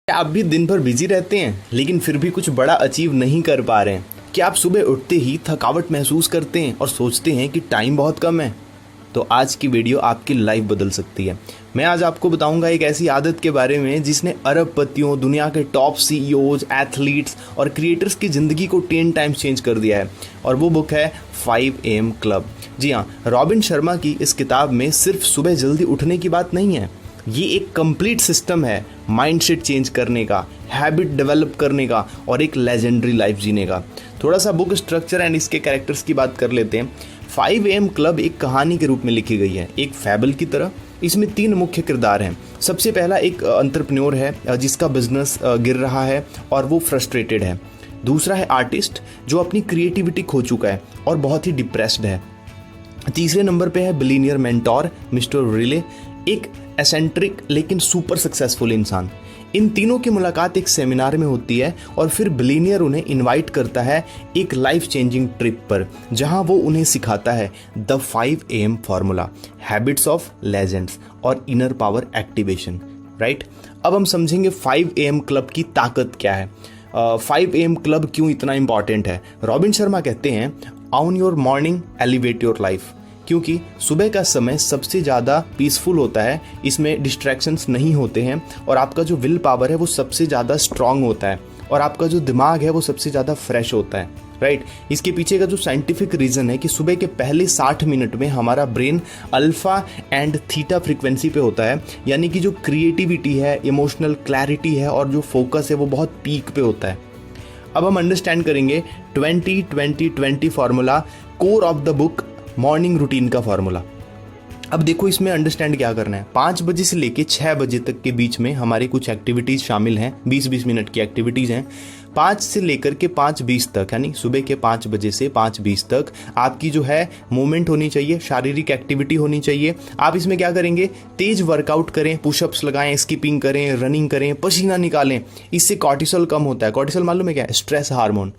क्या आप भी दिन भर बिजी रहते हैं लेकिन फिर भी कुछ बड़ा अचीव नहीं कर पा रहे हैं? क्या आप सुबह उठते ही थकावट महसूस करते हैं और सोचते हैं कि टाइम बहुत कम है? तो आज की वीडियो आपकी लाइफ बदल सकती है। मैं आज आपको बताऊंगा एक ऐसी आदत के बारे में जिसने अरबपतियों, दुनिया के टॉप सीईओज, एथलीट्स और क्रिएटर्स की ज़िंदगी को 10 टाइम्स चेंज कर दिया है। और वो बुक है 5 AM क्लब। जी हाँ, रॉबिन शर्मा की इस किताब में सिर्फ सुबह जल्दी उठने की बात नहीं है, ये एक कंप्लीट सिस्टम है माइंडसेट चेंज करने का, हैबिट डेवलप करने का और एक लेजेंडरी लाइफ जीने का। थोड़ा सा बुक स्ट्रक्चर एंड इसके कैरेक्टर्स की बात कर लेते हैं। 5 AM क्लब एक कहानी के रूप में लिखी गई है, एक फैबल की तरह। इसमें 3 मुख्य किरदार हैं। सबसे पहला एक एंटरप्रेन्योर है जिसका बिजनेस गिर रहा है और वो फ्रस्ट्रेटेड है। दूसरा है आर्टिस्ट जो अपनी क्रिएटिविटी खो चुका है और बहुत ही डिप्रेस्ड है। तीसरे नंबर पे है बिलीनियर मेंटोर मिस्टर रिले, एक एसेंट्रिक लेकिन सुपर सक्सेसफुल इंसान। इन तीनों की मुलाकात एक सेमिनार में होती है और फिर बिलीनियर उन्हें इनवाइट करता है एक लाइफ चेंजिंग ट्रिप पर, जहां वो उन्हें सिखाता है the 5 AM formula, habits of legends और इनर पावर एक्टिवेशन। राइट, अब हम समझेंगे 5 AM क्लब की ताकत क्या है। 5 AM क्लब क्यों इतना इंपॉर्टेंट है। रॉबिन शर्मा कहते हैं on your morning elevate your life, क्योंकि सुबह का समय सबसे ज़्यादा पीसफुल होता है, इसमें डिस्ट्रैक्शंस नहीं होते हैं और आपका जो विल पावर है वो सबसे ज़्यादा स्ट्रांग होता है और आपका जो दिमाग है वो सबसे ज़्यादा फ्रेश होता है। राइट, इसके पीछे का जो साइंटिफिक रीज़न है कि सुबह के पहले 60 मिनट में हमारा brain alpha and theta frequency पे होता है, यानी कि जो क्रिएटिविटी है, इमोशनल क्लैरिटी है और जो फोकस है वो बहुत पीक पे होता है। अब हम अंडरस्टैंड करेंगे 20-20-20 formula, core of the book, morning routine का फार्मूला। अब देखो इसमें अंडरस्टैंड क्या करना है। 5 बजे से लेके 6 बजे तक के बीच में हमारी कुछ एक्टिविटीज़ शामिल हैं, 20-20 मिनट की एक्टिविटीज़ हैं। 5 से लेकर के 5:20 तक, यानी सुबह के 5 बजे से 5:20 तक आपकी जो है मूवमेंट होनी चाहिए, शारीरिक एक्टिविटी होनी चाहिए। आप इसमें क्या करेंगे, तेज वर्कआउट करें, पुशअप्स लगाएं, स्किपिंग करें, रनिंग करें, पसीना निकालें। इससे कॉर्टिसोल कम होता है। कॉर्टिसोल मालूम है क्या है? Stress hormone.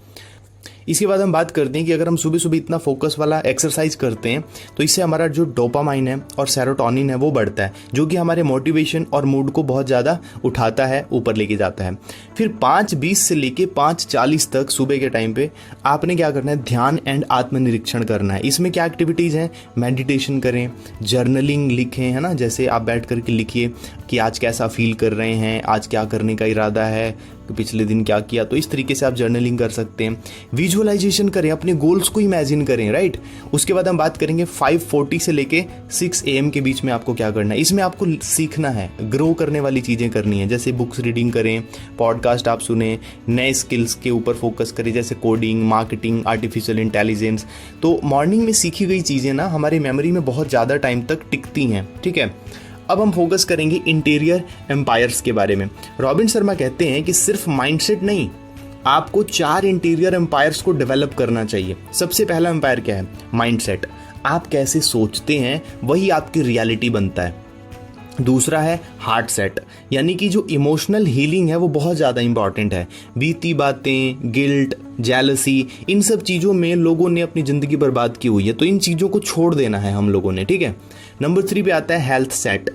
इसके बाद हम बात करते हैं कि अगर हम सुबह सुबह इतना फोकस वाला एक्सरसाइज करते हैं तो इससे हमारा जो डोपामाइन है और सेरोटोनिन है वो बढ़ता है, जो कि हमारे मोटिवेशन और मूड को बहुत ज़्यादा उठाता है, ऊपर लेके जाता है। फिर 5:20 से लेके 5:40 तक सुबह के टाइम पे आपने क्या करना है, ध्यान एंड आत्मनिरीक्षण करना है। इसमें क्या एक्टिविटीज़ हैं, मेडिटेशन करें, जर्नलिंग लिखें, है ना, जैसे आप बैठ करके लिखिए कि आज कैसा फील कर रहे हैं, आज क्या करने का इरादा है, पिछले दिन क्या किया। तो इस तरीके से आप जर्नलिंग कर सकते हैं। विजुअलाइजेशन करें, अपने गोल्स को इमेजिन करें। राइट, उसके बाद हम बात करेंगे 5:40 से लेके 6 AM के बीच में आपको क्या करना है। इसमें आपको सीखना है, ग्रो करने वाली चीज़ें करनी है, जैसे बुक्स रीडिंग करें, पॉडकास्ट आप सुने, नए स्किल्स के ऊपर फोकस करें, जैसे कोडिंग, मार्केटिंग, आर्टिफिशियल इंटेलिजेंस। तो मॉर्निंग में सीखी गई चीज़ें ना हमारी मेमोरी में बहुत ज़्यादा टाइम तक टिकती हैं। ठीक है, अब हम फोकस करेंगे इंटीरियर एम्पायर्स के बारे में। रॉबिन शर्मा कहते हैं कि सिर्फ माइंडसेट नहीं, आपको 4 इंटीरियर एम्पायर्स को डेवलप करना चाहिए। सबसे पहला एम्पायर क्या है, माइंडसेट। आप कैसे सोचते हैं वही आपकी रियलिटी बनता है। दूसरा है हार्ट सेट, यानी कि जो इमोशनल हीलिंग है वो बहुत ज़्यादा इंपॉर्टेंट है। बीती बातें, गिल्ट, जेलसी, इन सब चीज़ों में लोगों ने अपनी ज़िंदगी बर्बाद की हुई है, तो इन चीज़ों को छोड़ देना है हम लोगों ने। ठीक है, नंबर 3 पे आता है हेल्थ सेट।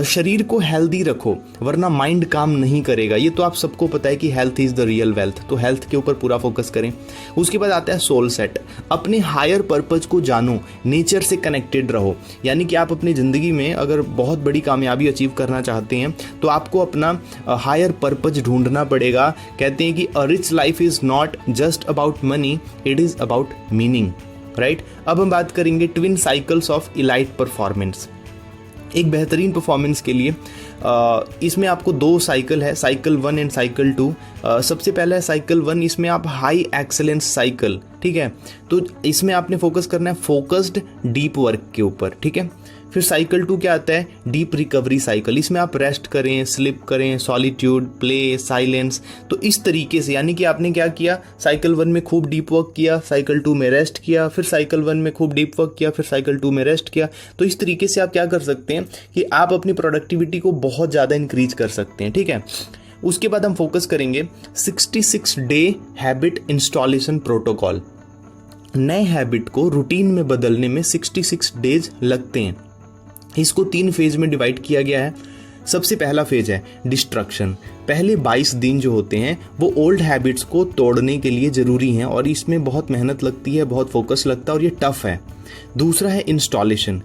शरीर को हेल्दी रखो वरना माइंड काम नहीं करेगा। ये तो आप सबको पता है कि health is the real wealth, तो हेल्थ के ऊपर पूरा फोकस करें। उसके बाद आता है सोल सेट। अपने हायर पर्पज को जानो, नेचर से कनेक्टेड रहो, यानी कि आप अपनी ज़िंदगी में अगर बहुत बड़ी कामयाबी अचीव करना चाहते हैं तो आपको अपना हायर पर्पज ढूंढना पड़ेगा। कहते हैं कि a rich life is not just about money, it is about meaning. Right, अब हम बात करेंगे twin cycles of elite performance. एक बेहतरीन परफॉर्मेंस के लिए इसमें आपको 2 साइकिल है, साइकिल 1 एंड साइकिल 2। सबसे पहला है साइकिल 1, इसमें आप हाई एक्सेलेंस साइकिल। ठीक है, तो इसमें आपने फोकस करना है फोकस्ड डीप वर्क के ऊपर। ठीक है, फिर साइकिल 2 क्या आता है, डीप रिकवरी साइकिल। इसमें आप रेस्ट करें, स्लिप करें, सॉलिट्यूड, प्ले, साइलेंस। तो इस तरीके से, यानी कि आपने क्या किया, साइकिल 1 में खूब डीप वर्क किया, साइकिल 2 में रेस्ट किया, फिर साइकिल 1 में खूब डीप वर्क किया, फिर साइकिल 2 में रेस्ट किया। तो इस तरीके से आप क्या कर सकते हैं कि आप अपनी प्रोडक्टिविटी को बहुत ज़्यादा इंक्रीज कर सकते हैं। ठीक है, उसके बाद हम फोकस करेंगे 66 डे हैबिट इंस्टॉलेशन प्रोटोकॉल। नए हैबिट को रूटीन में बदलने में 66 डेज लगते हैं। इसको 3 फेज में डिवाइड किया गया है। सबसे पहला फेज है डिस्ट्रक्शन। पहले 22 दिन जो होते हैं वो ओल्ड हैबिट्स को तोड़ने के लिए ज़रूरी हैं और इसमें बहुत मेहनत लगती है, बहुत फोकस लगता है और ये टफ है। दूसरा है इंस्टॉलेशन।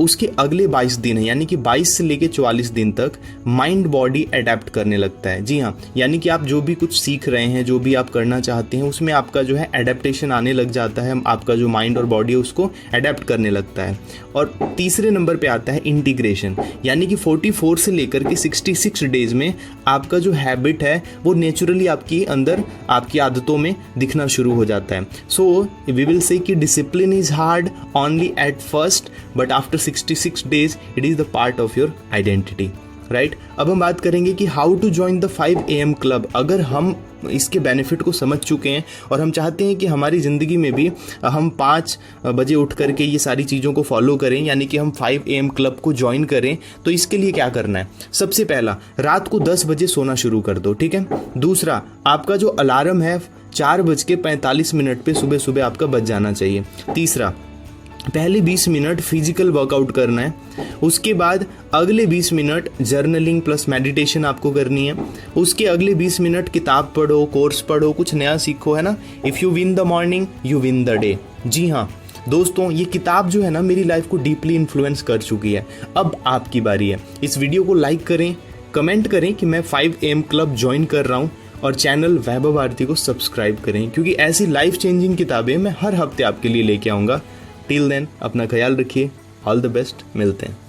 उसके अगले 22 दिन है, यानी कि 22 से लेके 44 दिन तक माइंड बॉडी अडेप्ट करने लगता है। जी हाँ, यानी कि आप जो भी कुछ सीख रहे हैं, जो भी आप करना चाहते हैं, उसमें आपका जो है एडेप्टेशन आने लग जाता है, आपका जो माइंड और बॉडी है उसको अडेप्ट करने लगता है। और तीसरे नंबर पे आता है इंटीग्रेशन, यानी कि 44 से लेकर के 66 डेज में आपका जो हैबिट है वो नेचुरली आपकी अंदर, आपकी आदतों में दिखना शुरू हो जाता है। सो वी विल से कि discipline is hard only at first, but after 66 days it is the part of your identity, right. अब हम बात करेंगे कि how to join the 5 AM club. अगर हम इसके बेनिफिट को समझ चुके हैं और हम चाहते हैं कि हमारी ज़िंदगी में भी हम 5 बजे उठ करके ये सारी चीज़ों को फॉलो करें, यानी कि हम 5 AM क्लब को ज्वाइन करें, तो इसके लिए क्या करना है? सबसे पहला, रात को 10 बजे सोना शुरू कर दो, ठीक है। दूसरा, आपका जो अलार्म है 4:45 पे सुबह सुबह आपका बज जाना चाहिए। तीसरा, पहले 20 मिनट फिजिकल वर्कआउट करना है। उसके बाद अगले 20 मिनट जर्नलिंग प्लस मेडिटेशन आपको करनी है। उसके अगले 20 मिनट किताब पढ़ो, कोर्स पढ़ो, कुछ नया सीखो, है ना। If you win the morning you win the day. जी हाँ दोस्तों, ये किताब जो है ना मेरी लाइफ को डीपली इन्फ्लुएंस कर चुकी है। अब आपकी बारी है। इस वीडियो को लाइक करें, कमेंट करें कि मैं 5 AM क्लब ज्वाइन कर रहा हूँ और चैनल वैभव भारती को सब्सक्राइब करें, क्योंकि ऐसी लाइफ चेंजिंग किताबें मैं हर हफ्ते आपके लिए लेके आऊँगा। टिल देन अपना ख्याल रखिए। ऑल द बेस्ट, मिलते हैं।